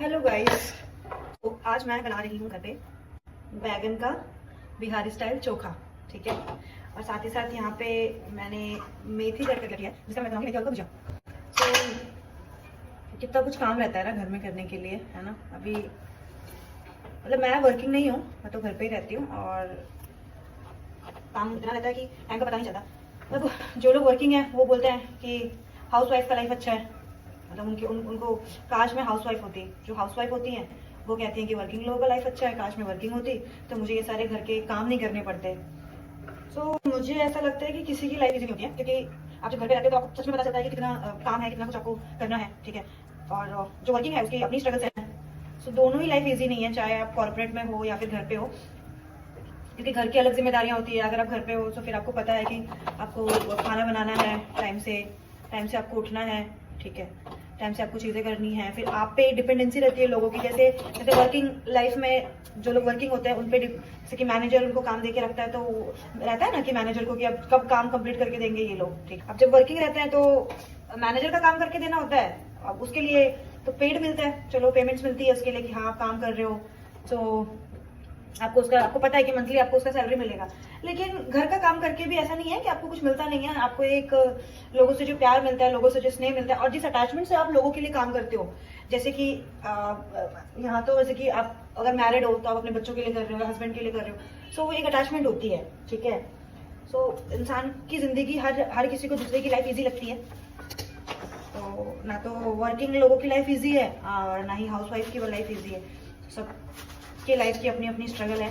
Hello guys. तो आज मैं बना रही हूँ घर पे बैगन का बिहारी स्टाइल चोखा। ठीक है, और साथ ही साथ यहाँ पे मैंने मेथी तड़का किया है जिसका मैं बनाऊंगी मेथी का भुजा। तो कितना कुछ काम रहता है ना घर में करने के लिए, है ना। अभी मतलब मैं वर्किंग नहीं हूँ, मैं तो घर पे ही रहती हूँ और काम इतना रहता है कि टाइम का पता नहीं चलता। मतलब जो लोग वर्किंग है वो बोलते हैं कि हाउस वाइफ का लाइफ अच्छा है, मतलब उनको काश में हाउस वाइफ होती। जो हाउस वाइफ होती हैं वो कहती हैं कि वर्किंग लोगों का लाइफ अच्छा है, काश में वर्किंग होती तो मुझे ये सारे घर के काम नहीं करने पड़ते। सो मुझे ऐसा लगता है कि किसी की लाइफ इजी नहीं होती है, क्योंकि आप जब घर पे रहते हो तो आपको सच में पता चलता है कि कितना काम है, कितना कुछ आपको करना है। ठीक है, और जो वर्किंग है उसकी अपनी स्ट्रगल्स हैं। सो दोनों ही लाइफ इजी नहीं है, चाहे आप कॉर्पोरेट में हो या फिर घर पे हो, क्योंकि घर की अलग जिम्मेदारियां होती है। अगर आप घर पे हो तो फिर आपको पता है कि आपको खाना बनाना है, टाइम से आपको उठना है। ठीक है, टाइम से आपको चीजें करनी है। फिर आप पे डिपेंडेंसी रहती है लोगों की, जैसे जैसे वर्किंग लाइफ में जो लोग वर्किंग होते हैं उन पे जैसे कि मैनेजर उनको काम दे के रखता है, तो रहता है ना कि मैनेजर को कि अब कब काम कंप्लीट करके देंगे ये लोग। ठीक, अब जब वर्किंग रहते हैं तो मैनेजर का काम करके देना होता है। अब उसके लिए तो पेड मिलता है, चलो पेमेंट्स मिलती है उसके लिए कि हाँ आप काम कर रहे हो, तो आपको पता है कि मंथली आपको उसका सैलरी मिलेगा। लेकिन घर का काम करके भी ऐसा नहीं है कि आपको कुछ मिलता नहीं है। आपको एक लोगों से जो प्यार मिलता है, लोगों से जो स्नेह मिलता है, और जिस अटैचमेंट से आप लोगों के लिए काम करते हो, जैसे कि यहाँ तो जैसे कि आप अगर मैरिड हो तो आप अपने बच्चों के लिए कर रहे हो, हस्बैंड के लिए कर रहे हो, सो वो एक अटैचमेंट होती है। ठीक है, सो इंसान की जिंदगी हर किसी को दूसरे की लाइफ ईजी लगती है। तो ना तो वर्किंग लोगों की लाइफ ईजी है और ना ही हाउस वाइफ की वो लाइफ ईजी है। सब की लाइफ की अपनी अपनी स्ट्रगल है।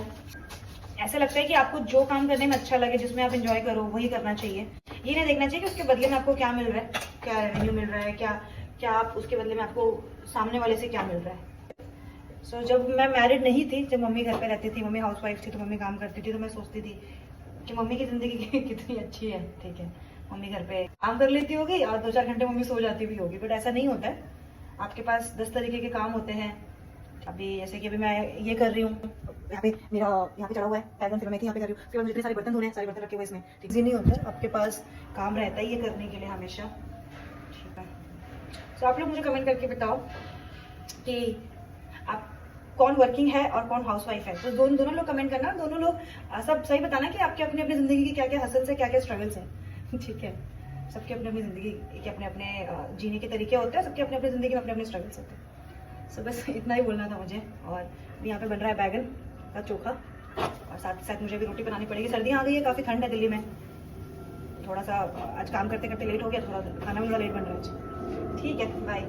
ऐसा लगता है कि आपको जो काम करने में अच्छा लगे, जिसमें आप एंजॉय करो, वही करना चाहिए। ये नहीं देखना चाहिए कि उसके बदले में आपको क्या मिल रहा है, क्या रेवेन्यू मिल रहा है, क्या क्या आप उसके बदले में आपको सामने वाले से क्या मिल रहा है। सो जब मैं मैरिड नहीं थी, जब मम्मी घर पे रहती थी, मम्मी हाउस वाइफ थी, तो मम्मी काम करती थी, तो मैं सोचती थी कि मम्मी की जिंदगी कितनी अच्छी है। ठीक है, मम्मी घर पे काम कर लेती होगी और 2-4 घंटे मम्मी सो जाती भी होगी, बट ऐसा नहीं होता है। आपके पास 10 तरीके के काम होते हैं। अभी जैसे कि अभी मैं ये कर रही हूँ, यहाँ पे मेरा यहाँ पे चढ़ा हुआ है बैगन, फिर मैं यहाँ पे कर रही हूँ, फिर मुझे इतने सारे बर्तन धोने हैं, सारे बर्तन रखे हुए इसमें। ठीक नहीं होता है, आपके पास काम रहता है ये करने के लिए हमेशा। ठीक है, तो आप लोग मुझे कमेंट करके बताओ कि आप कौन वर्किंग है और कौन हाउस वाइफ है। तो दोनों लोग कमेंट करना, दोनों लोग सब सही बताना कि आपके अपने अपनी जिंदगी की क्या क्या हसल्स है, क्या क्या स्ट्रगल्स हैं। ठीक है, सबके अपने अपनी जिंदगी के अपने अपने जीने के तरीके होते हैं, सबके अपने अपनी जिंदगी में अपने अपने स्ट्रगल्स होते हैं। सो बस इतना ही बोलना था मुझे। और यहाँ पे बन रहा है बैगन का चोखा, और साथ ही साथ मुझे भी रोटी बनानी पड़ेगी। सर्दियाँ आ गई है, काफ़ी ठंड है दिल्ली में, थोड़ा सा आज काम करते करते लेट हो गया, थोड़ा खाना भी थोड़ा लेट बन रहा है आज। ठीक है, बाय।